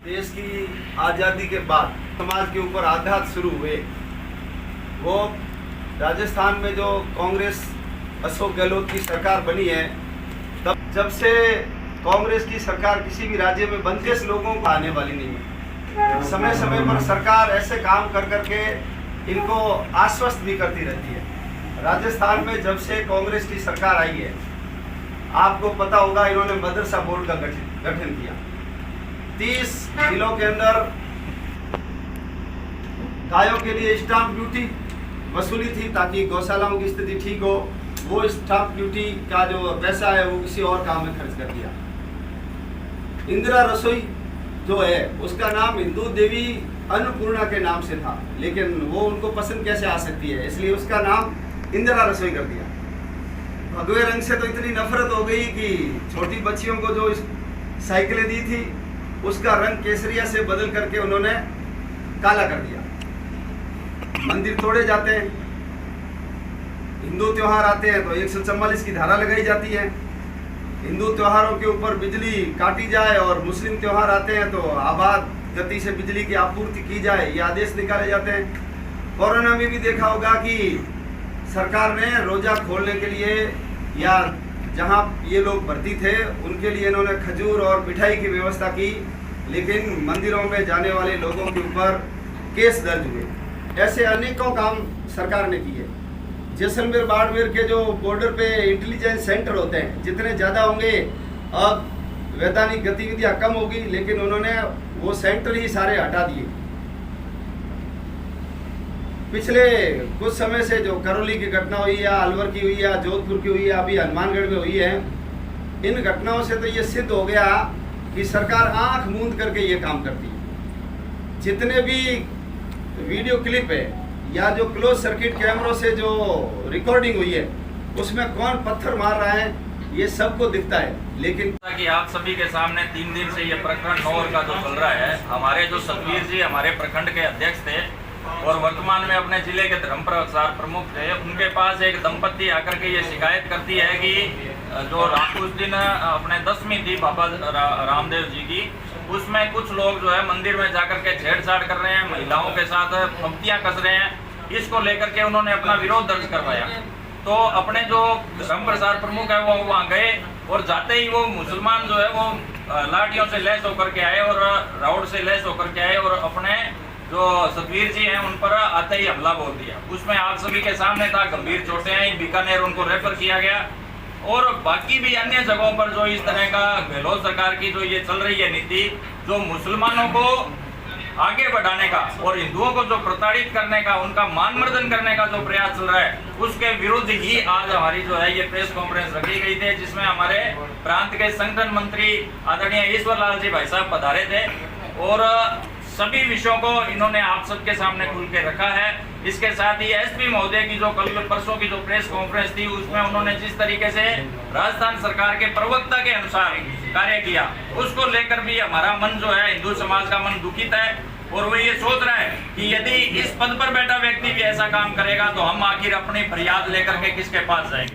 देश की आज़ादी के बाद समाज के ऊपर आघात शुरू हुए। वो राजस्थान में जो कांग्रेस अशोक गहलोत की सरकार बनी है, तब जब से कांग्रेस की सरकार किसी भी राज्य में बनते लोगों को आने वाली नहीं है। समय समय पर सरकार ऐसे काम कर करके इनको आश्वस्त भी करती रहती है। राजस्थान में जब से कांग्रेस की सरकार आई है, आपको पता होगा, इन्होंने मदरसा बोर्ड का गठन किया। 30 जिलों के अंदर गायों के लिए स्टाम्प ड्यूटी वसूली थी ताकि गौशालाओं की स्थिति ठीक हो। वो स्टाम्प ड्यूटी का जो पैसा है वो किसी और काम में खर्च कर दिया। इंदिरा रसोई जो है उसका नाम हिंदू देवी अन्नपूर्णा के नाम से था, लेकिन वो उनको पसंद कैसे आ सकती है, इसलिए उसका नाम इंदिरा रसोई कर दिया। भगवे रंग से तो इतनी नफरत हो गई कि छोटी बच्चियों को जो साइकिलें दी थी उसका रंग केसरिया से बदल करके उन्होंने काला कर दिया। मंदिर तोड़े जाते हैं, हिंदू त्योहार आते हैं तो 144 की धारा लगाई जाती है। हिंदू त्योहारों के ऊपर बिजली काटी जाए और मुस्लिम त्योहार आते हैं तो आबाद गति से बिजली की आपूर्ति की जाए, ये आदेश निकाले जाते हैं। कोरोना में भी देखा होगा कि सरकार ने रोजा खोलने के लिए या जहां ये लोग भर्ती थे उनके लिए इन्होंने खजूर और मिठाई की व्यवस्था की, लेकिन मंदिरों में जाने वाले लोगों के ऊपर केस दर्ज हुए। ऐसे अनेकों काम सरकार ने किए। जैसलमेर बाड़मेर के जो बॉर्डर पे इंटेलिजेंस सेंटर होते हैं, जितने ज़्यादा होंगे अब वैधानिक गतिविधियां कम होगी, लेकिन उन्होंने वो सेंटर ही सारे हटा दिए। पिछले कुछ समय से जो करौली की घटना हुई या अलवर की हुई या जोधपुर की हुई या अभी हनुमानगढ़ में हुई है, इन घटनाओं से तो ये सिद्ध हो गया कि सरकार आंख मूंद करके ये काम करती है। जितने भी वीडियो क्लिप है या जो क्लोज सर्किट कैमरों से जो रिकॉर्डिंग हुई है उसमें कौन पत्थर मार रहा है ये सबको दिखता है। लेकिन कि आप सभी के सामने 3 दिन से ये प्रकरण नौर का जो चल रहा है, हमारे जो सतवीर जी हमारे प्रखंड के अध्यक्ष थे और वर्तमान में अपने जिले के धर्म प्रचार प्रमुख थे, उनके पास एक दंपत्ति आकर के ये शिकायत करती है कि जो उस दिन अपने 10वीं थी बाबा रामदेव जी की, उसमें कुछ लोग जो है मंदिर में जाकर के छेड़छाड़ कर रहे हैं, महिलाओं के साथ पंक्तियां कस रहे हैं। इसको लेकर के उन्होंने अपना विरोध दर्ज करवाया। तो अपने जो धर्म प्रचार प्रमुख है वो वहाँ गए और जाते ही वो मुसलमान जो है वो लाठियों से लैस होकर के आए और राउड से लैस होकर के आए और अपने जो सतवीर जी हैं उन पर आते ही हमला बोल दिया। उसमें आप सभी के सामने था, गंभीर चोटें आई, बीकानेर उनको रेफर किया गया। और बाकी भी अन्य जगहों पर जो इस तरह का गहलोत सरकार की जो ये चल रही है नीति, जो मुसलमानों को आगे बढ़ाने का और हिंदुओं को जो प्रताड़ित करने का, उनका मानमर्दन करने का जो प्रयास चल रहा है, उसके विरुद्ध ही आज हमारी जो है ये प्रेस कॉन्फ्रेंस रखी गई थी, जिसमें हमारे प्रांत के संगठन मंत्री आदरणीय ईश्वर लाल जी भाई साहब पधारे थे और सभी विषयों को इन्होंने आप सबके सामने खुल के रखा है। इसके साथ ही एसपी महोदय की जो कल परसों की जो प्रेस कॉन्फ्रेंस थी उसमें उन्होंने जिस तरीके से राजस्थान सरकार के प्रवक्ता के अनुसार कार्य किया, उसको लेकर भी हमारा मन जो है, हिंदू समाज का मन दुखित है और वो ये सोच रहा है कि यदि इस पद पर बैठा व्यक्ति भी ऐसा काम करेगा तो हम आखिर अपनी फरियाद लेकर के किसके पास जाएंगे।